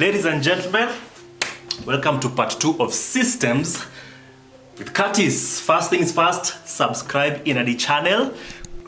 Ladies and gentlemen, welcome to part 2 of Systems with Curtis. First things first, subscribe in the channel.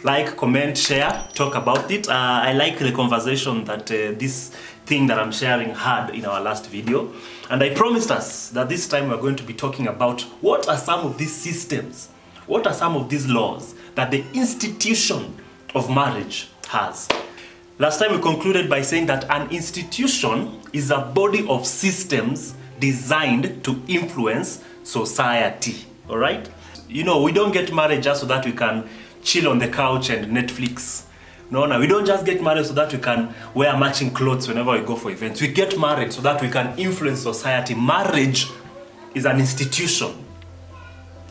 Like, comment, share, talk about it. I like the conversation that this thing that I'm sharing had in our last video. And I promised us that this time we're going to be talking about what are some of these systems, what are some of these laws that the institution of marriage has. Last time we concluded by saying that an institution is a body of systems designed to influence society, all right? You know, we don't get married just so that we can chill on the couch and Netflix. No, we don't just get married so that we can wear matching clothes whenever we go for events. We get married so that we can influence society. Marriage is an institution.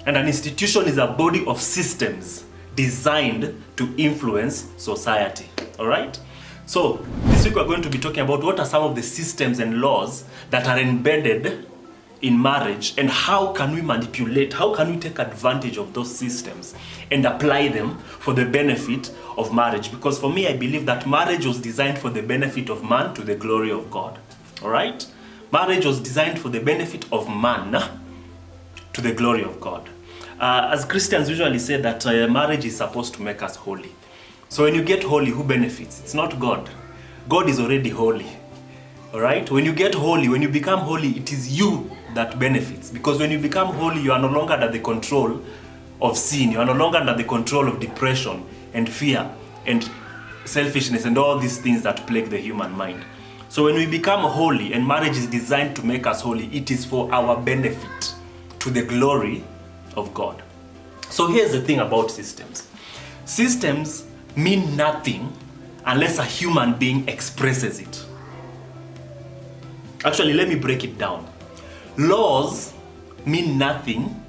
And an institution is a body of systems designed to influence society, all right? So, this week we're going to be talking about what are some of the systems and laws that are embedded in marriage and how can we manipulate, how can we take advantage of those systems and apply them for the benefit of marriage. Because for me, I believe that marriage was designed for the benefit of man to the glory of God. All right? Marriage was designed for the benefit of man to the glory of God. As Christians usually say that marriage is supposed to make us holy. So when you get holy, who benefits? It's not God. God is already holy. All right? When you get holy, when you become holy, it is you that benefits. Because when you become holy, you are no longer under the control of sin. You are no longer under the control of depression and fear and selfishness and all these things that plague the human mind. So when we become holy, and marriage is designed to make us holy, it is for our benefit, to the glory of God. So here's the thing about systems. Systems mean nothing unless a human being expresses it. Actually, let me break it down. Laws mean nothing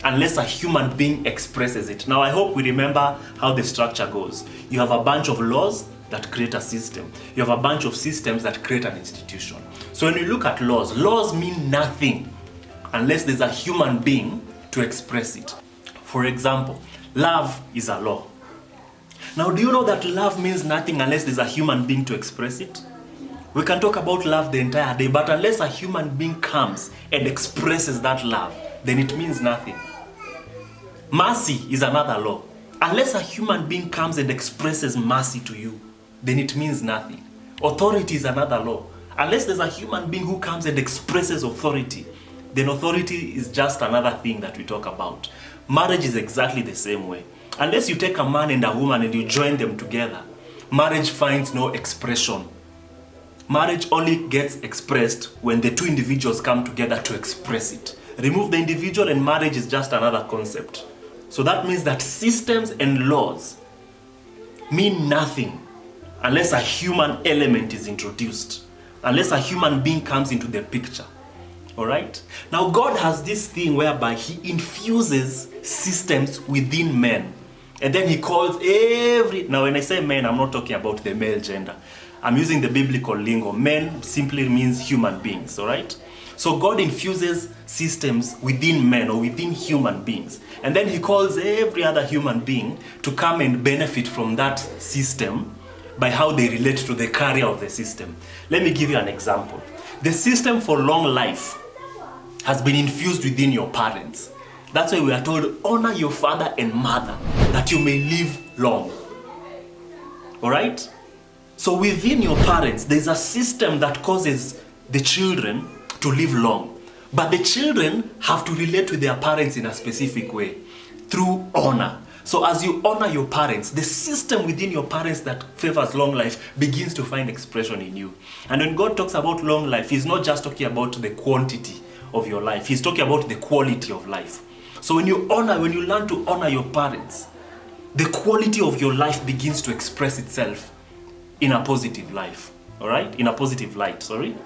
unless a human being expresses it. Now, I hope we remember how the structure goes. You have a bunch of laws that create a system. You have a bunch of systems that create an institution. So when you look at laws, laws mean nothing unless there's a human being to express it. For example, love is a law. Now, do you know that love means nothing unless there's a human being to express it? We can talk about love the entire day, but unless a human being comes and expresses that love, then it means nothing. Mercy is another law. Unless a human being comes and expresses mercy to you, then it means nothing. Authority is another law. Unless there's a human being who comes and expresses authority, then authority is just another thing that we talk about. Marriage is exactly the same way. Unless you take a man and a woman and you join them together, marriage finds no expression. Marriage only gets expressed when the two individuals come together to express it. Remove the individual and marriage is just another concept. So that means that systems and laws mean nothing unless a human element is introduced, unless a human being comes into the picture. All right? Now, God has this thing whereby He infuses systems within men. And then He calls now when I say men, I'm not talking about the male gender. I'm using the biblical lingo. Men simply means human beings, all right? So God infuses systems within men or within human beings. And then He calls every other human being to come and benefit from that system by how they relate to the carrier of the system. Let me give you an example. The system for long life has been infused within your parents. That's why we are told, honor your father and mother, that you may live long. All right? So within your parents, there's a system that causes the children to live long. But the children have to relate with their parents in a specific way, through honor. So as you honor your parents, the system within your parents that favors long life begins to find expression in you. And when God talks about long life, He's not just talking about the quantity of your life. He's talking about the quality of life. So when you learn to honor your parents, the quality of your life begins to express itself in a positive life. All right? In a positive light, sorry.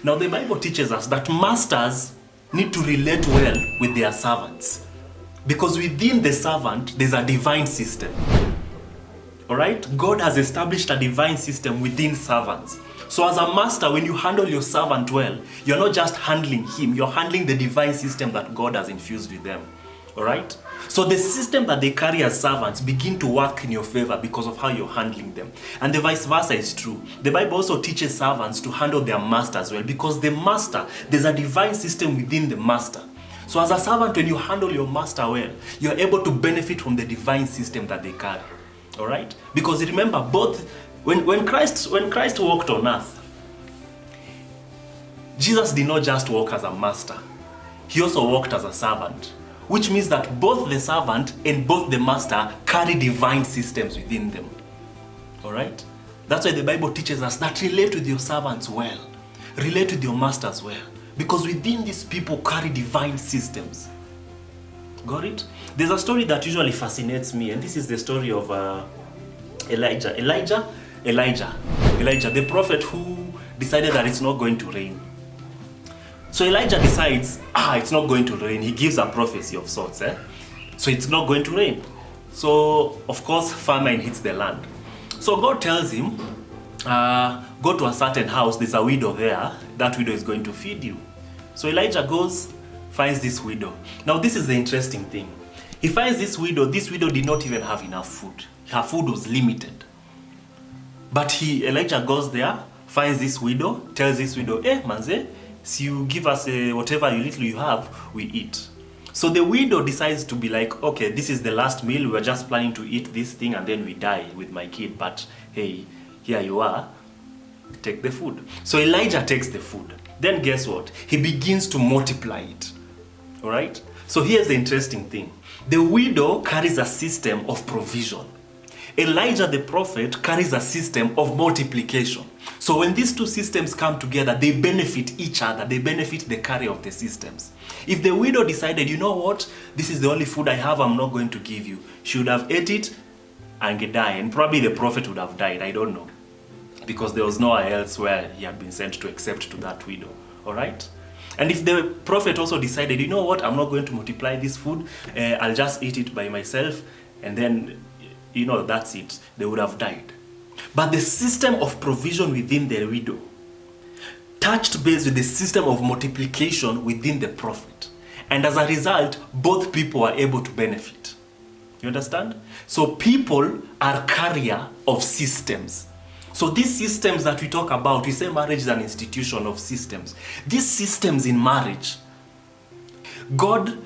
Now the Bible teaches us that masters need to relate well with their servants. Because within the servant, there's a divine system. All right? God has established a divine system within servants. So as a master, when you handle your servant well, you're not just handling him, you're handling the divine system that God has infused with them. All right? So the system that they carry as servants begin to work in your favor because of how you're handling them. And the vice versa is true. The Bible also teaches servants to handle their masters well, because the master, there's a divine system within the master. So as a servant, when you handle your master well, you're able to benefit from the divine system that they carry. All right? Because remember, both when Christ walked on earth, Jesus did not just walk as a master. He also walked as a servant, which means that both the servant and both the master carry divine systems within them. All right? That's why the Bible teaches us that relate with your servants well. Relate with your masters well. Because within these people carry divine systems. Got it? There's a story that usually fascinates me, and this is the story of Elijah, the prophet who decided that it's not going to rain. So Elijah decides, it's not going to rain. He gives a prophecy of sorts. So it's not going to rain. So, of course, famine hits the land. So God tells him, go to a certain house. There's a widow there. That widow is going to feed you. So Elijah goes, finds this widow. Now, this is the interesting thing. He finds this widow. This widow did not even have enough food. Her food was limited. But Elijah goes there, finds this widow, tells this widow, manze, so you give us whatever little you have, we eat. So the widow decides to be like, okay, this is the last meal. We were just planning to eat this thing and then we die with my kid. But hey, here you are. Take the food. So Elijah takes the food. Then guess what? He begins to multiply it. All right? So here's the interesting thing. The widow carries a system of provision. Elijah the prophet carries a system of multiplication. So when these two systems come together, they benefit each other. They benefit the carrier of the systems. If the widow decided, you know what, this is the only food I have, I'm not going to give you, she would have ate it and died. And probably the prophet would have died, I don't know. Because there was nowhere else where he had been sent to except to that widow. All right? And if the prophet also decided, you know what, I'm not going to multiply this food, I'll just eat it by myself, and then, that's it, they would have died. But the system of provision within the widow touched base with the system of multiplication within the prophet. And as a result, both people are able to benefit. You understand? So people are carrier of systems. So these systems that we talk about, we say marriage is an institution of systems. These systems in marriage, God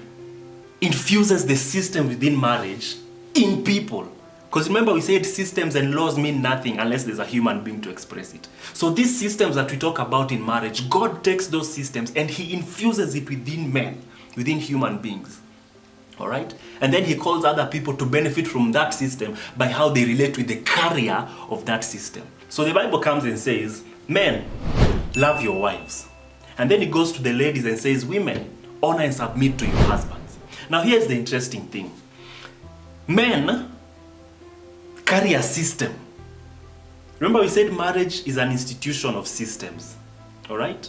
infuses the system within marriage in people. Because remember, we said systems and laws mean nothing unless there's a human being to express it. So these systems that we talk about in marriage, God takes those systems and he infuses it within men, within human beings. All right? And then he calls other people to benefit from that system by how they relate with the carrier of that system. So the Bible comes and says, men, love your wives. And then he goes to the ladies and says, women, honor and submit to your husbands. Now here's the interesting thing. Men carry a system. Remember, we said marriage is an institution of systems. All right?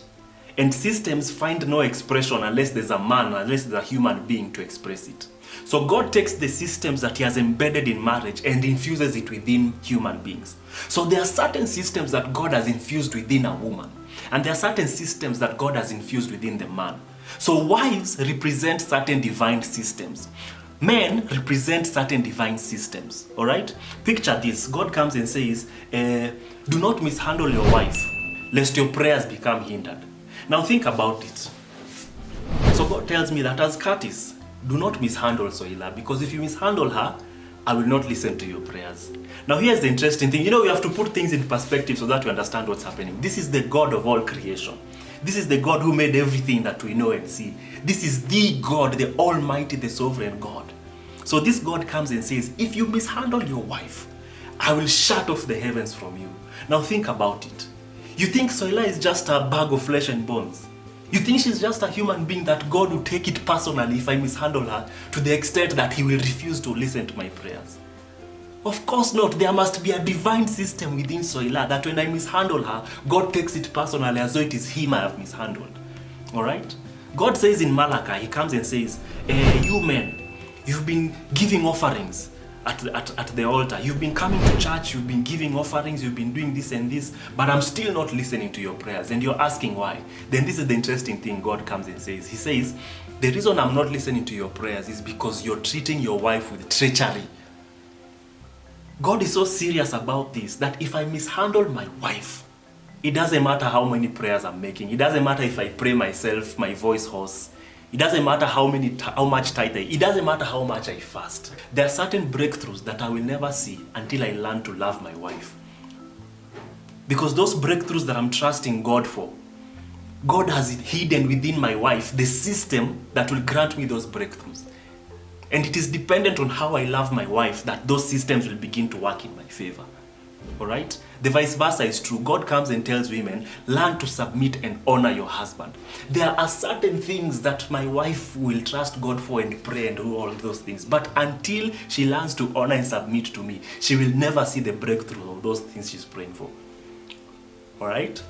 And systems find no expression unless there's a man, unless there's a human being to express it. So God takes the systems that he has embedded in marriage and infuses it within human beings. So there are certain systems that God has infused within a woman. And there are certain systems that God has infused within the man. So wives represent certain divine systems. Men represent certain divine systems, all right? Picture this. God comes and says, do not mishandle your wife, lest your prayers become hindered. Now think about it. So God tells me that as Curtis, do not mishandle Soila, because if you mishandle her, I will not listen to your prayers. Now here's the interesting thing. We have to put things in perspective so that we understand what's happening. This is the God of all creation. This is the God who made everything that we know and see. This is the God, the Almighty, the Sovereign God. So this God comes and says, if you mishandle your wife, I will shut off the heavens from you. Now think about it. You think Soila is just a bag of flesh and bones? You think she's just a human being that God will take it personally if I mishandle her to the extent that he will refuse to listen to my prayers? Of course not. There must be a divine system within Soila that when I mishandle her, God takes it personally as though it is him I have mishandled. Alright? God says in Malachi, he comes and says, you men, you've been giving offerings at the altar. You've been coming to church, you've been giving offerings, you've been doing this and this, but I'm still not listening to your prayers. And you're asking why. Then this is the interesting thing God comes and says. He says, The reason I'm not listening to your prayers is because you're treating your wife with treachery. God is so serious about this that if I mishandle my wife, it doesn't matter how many prayers I'm making. It doesn't matter if I pray myself, my voice hoarse. It doesn't matter how much tithe. It doesn't matter how much I fast. There are certain breakthroughs that I will never see until I learn to love my wife. Because those breakthroughs that I'm trusting God for, God has it hidden within my wife, the system that will grant me those breakthroughs. And it is dependent on how I love my wife that those systems will begin to work in my favor. Alright? The vice versa is true. God comes and tells women, learn to submit and honor your husband. There are certain things that my wife will trust God for and pray and do all those things. But until she learns to honor and submit to me, she will never see the breakthrough of those things she's praying for. Alright?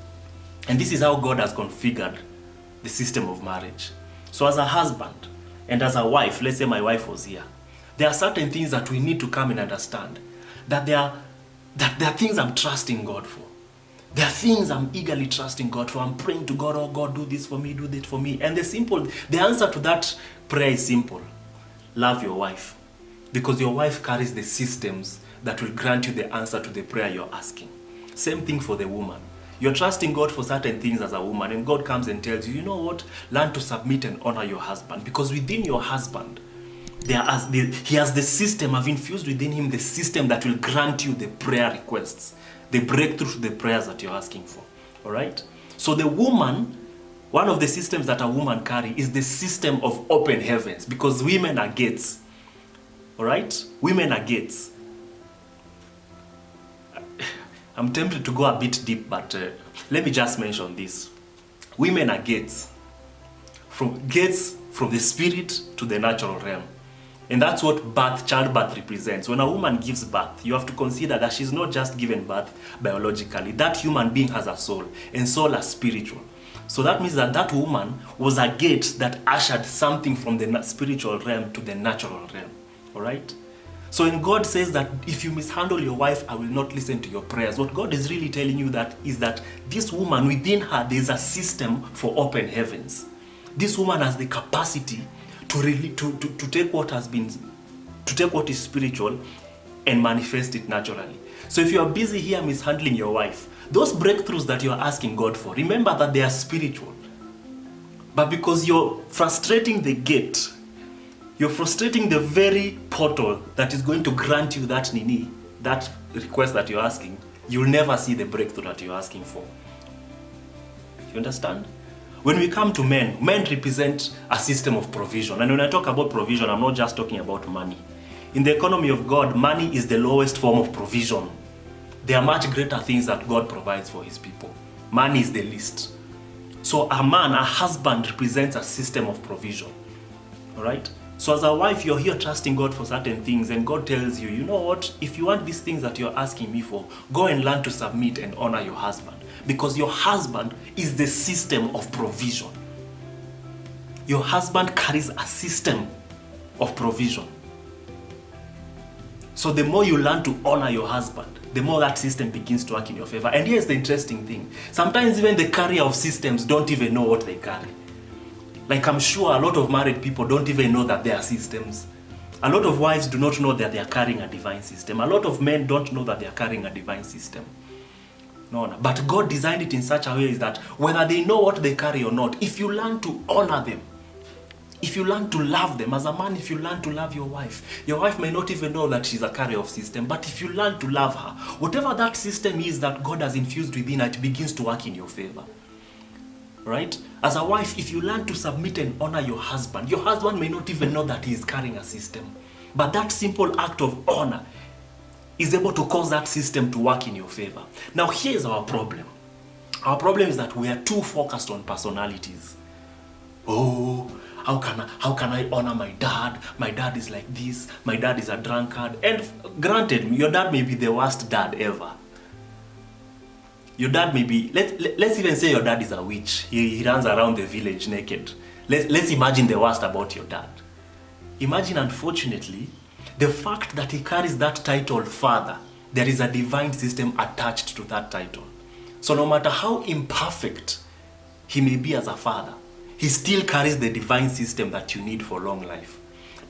And this is how God has configured the system of marriage. So as a husband and as a wife, let's say my wife was here, there are certain things that we need to come and understand. That there are things I'm trusting God for. There are things I'm eagerly trusting God for. I'm praying to God, oh God, do this for me, do that for me. And the answer to that prayer is simple. Love your wife. Because your wife carries the systems that will grant you the answer to the prayer you're asking. Same thing for the woman. You're trusting God for certain things as a woman, and God comes and tells you, you know what? Learn to submit and honor your husband. Because within your husband, he has the system. I've infused within him the system that will grant you the prayer requests, the breakthrough to the prayers that you're asking for. All right? So the woman, one of the systems that a woman carries is the system of open heavens, because women are gates. All right? Women are gates. I'm tempted to go a bit deep, but let me just mention this. Women are gates. Gates from the spirit to the natural realm. And that's what childbirth represents. When a woman gives birth, you have to consider that she's not just given birth biologically. That human being has a soul, and soul is spiritual. So that means that woman was a gate that ushered something from the spiritual realm to the natural realm. All right? So when God says that if you mishandle your wife, I will not listen to your prayers, what God is really telling you is that this woman, within her, there's a system for open heavens. This woman has the capacity to take what is spiritual and manifest it naturally. So if you are busy here mishandling your wife, those breakthroughs that you are asking God for, remember that they are spiritual. But because you're frustrating the gate, you're frustrating the very portal that is going to grant you that request that you're asking, you'll never see the breakthrough that you're asking for. You understand? When we come to men represent a system of provision. And when I talk about provision, I'm not just talking about money. In the economy of God, money is the lowest form of provision. There are much greater things that God provides for his people. Money is the least. So a husband represents a system of provision. Alright? So as a wife, you're here trusting God for certain things, and God tells you, you know what? If you want these things that you're asking me for, go and learn to submit and honor your husband. Because your husband is the system of provision. Your husband carries a system of provision. So the more you learn to honor your husband, the more that system begins to work in your favor. And here's the interesting thing. Sometimes even the carrier of systems don't even know what they carry. Like I'm sure a lot of married people don't even know that they are systems. A lot of wives do not know that they are carrying a divine system. A lot of men don't know that they are carrying a divine system. No. But God designed it in such a way that whether they know what they carry or not, if you learn to honor them, if you learn to love them, as a man, if you learn to love your wife may not even know that she's a carrier of system, but if you learn to love her, whatever that system is that God has infused within her, it begins to work in your favor. Right? As a wife, if you learn to submit and honor your husband may not even know that he is carrying a system. But that simple act of honor is able to cause that system to work in your favor. Now here's our problem. Our problem is that we are too focused on personalities. Oh, how can I honor my dad? My dad is like this. My dad is a drunkard. And granted, your dad may be the worst dad ever. Your dad may be, let's even say your dad is a witch. He runs around the village naked. Let's imagine the worst about your dad. Imagine, unfortunately, the fact that he carries that title father, there is a divine system attached to that title. So no matter how imperfect he may be as a father, he still carries the divine system that you need for long life.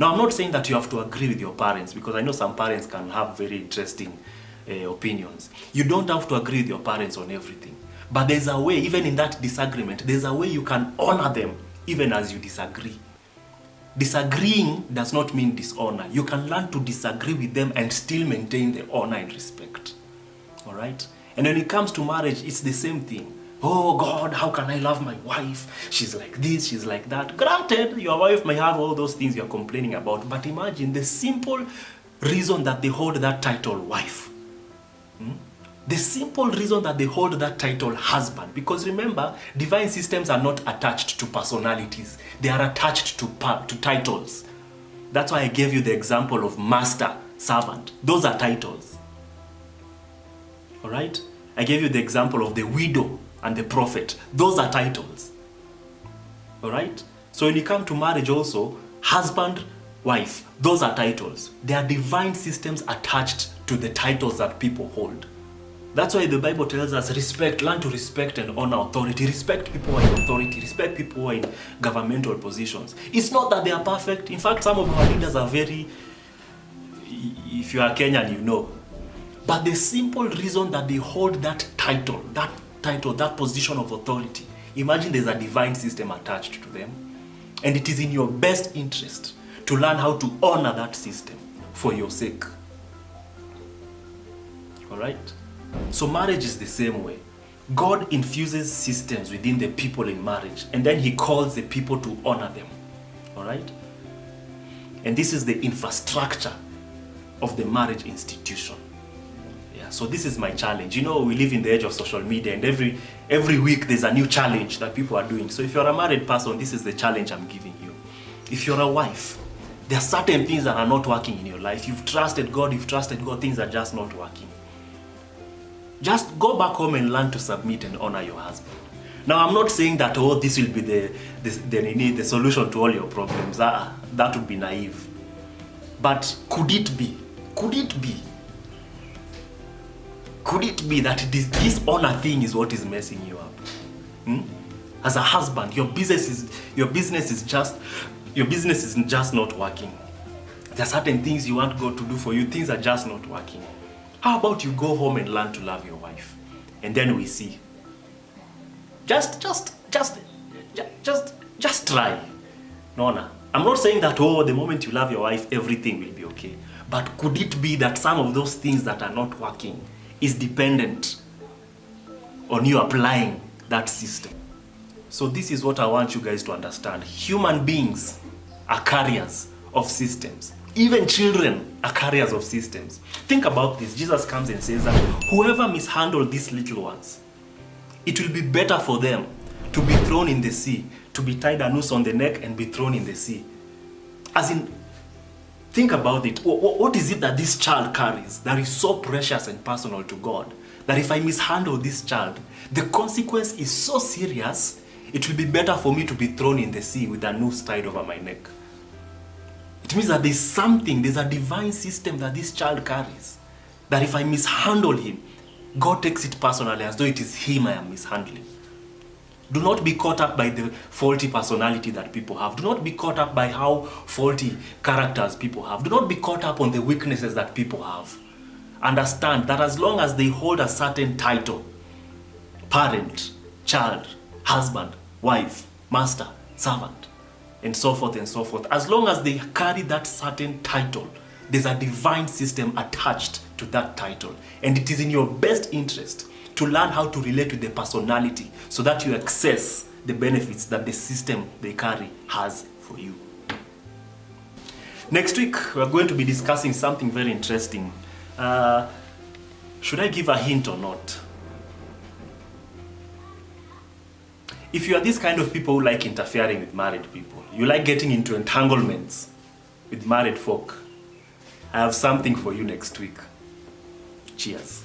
Now, I'm not saying that you have to agree with your parents, because I know some parents can have very interesting opinions. You don't have to agree with your parents on everything. But there's a way, even in that disagreement, there's a way you can honor them even as you disagree. Disagreeing does not mean dishonor. You can learn to disagree with them and still maintain the honor and respect. All right? And when it comes to marriage, it's the same thing. Oh God, how can I love my wife? She's like this, she's like that. Granted, your wife may have all those things you're complaining about, but imagine the simple reason that they hold that title wife. The simple reason that they hold that title husband. Because remember, divine systems are not attached to personalities. They are attached to titles. That's why I gave you the example of master, servant. Those are titles. All right? I gave you the example of the widow and the prophet. Those are titles. All right? So when you come to marriage also, husband, wife, those are titles. They are divine systems attached to the titles that people hold. That's why the Bible tells us respect, learn to respect and honor authority. Respect people who are in authority. Respect people who are in governmental positions. It's not that they are perfect. In fact, some of our leaders are very, if you are Kenyan, you know. But the simple reason that they hold that title, that position of authority, imagine there's a divine system attached to them. And it is in your best interest to learn how to honor that system for your sake. All right? So marriage is the same way. God infuses systems within the people in marriage, and then he calls the people to honor them. All right? And this is the infrastructure of the marriage institution. Yeah, so this is my challenge. You know, we live in the age of social media, and every week there's a new challenge that people are doing. So if you're a married person, this is the challenge I'm giving you. If you're a wife, there are certain things that are not working in your life. You've trusted God, things are just not working. Just go back home and learn to submit and honor your husband. Now, I'm not saying that, oh, this will be the solution to all your problems. That would be naive. But could it be that this honor thing is what is messing you up? As a husband, your business is just not working. There are certain things you want God to do for you, things are just not working. How about you go home and learn to love your wife? And then we see. Just try. No. I'm not saying that, oh, the moment you love your wife, everything will be okay. But could it be that some of those things that are not working is dependent on you applying that system? So this is what I want you guys to understand. Human beings are carriers of systems. Even children are carriers of systems. Think about this. Jesus comes and says that whoever mishandles these little ones, it will be better for them to be thrown in the sea, to be tied a noose on the neck and be thrown in the sea. As in, think about it. What is it that this child carries that is so precious and personal to God, that if I mishandle this child, the consequence is so serious, it will be better for me to be thrown in the sea with a noose tied over my neck. It means that there's a divine system that this child carries, that if I mishandle him, God takes it personally as though it is him I am mishandling. Do not be caught up by the faulty personality that people have. Do not be caught up by how faulty characters people have. Do not be caught up on the weaknesses that people have. Understand that as long as they hold a certain title, parent, child, husband, wife, master, servant, and so forth, as long as they carry that certain title, there's a divine system attached to that title. And it is in your best interest to learn how to relate to the personality so that you access the benefits that the system they carry has for you. Next week, we're going to be discussing something very interesting. Should I give a hint or not? If you are this kind of people who like interfering with married people, you like getting into entanglements with married folk, I have something for you next week. Cheers.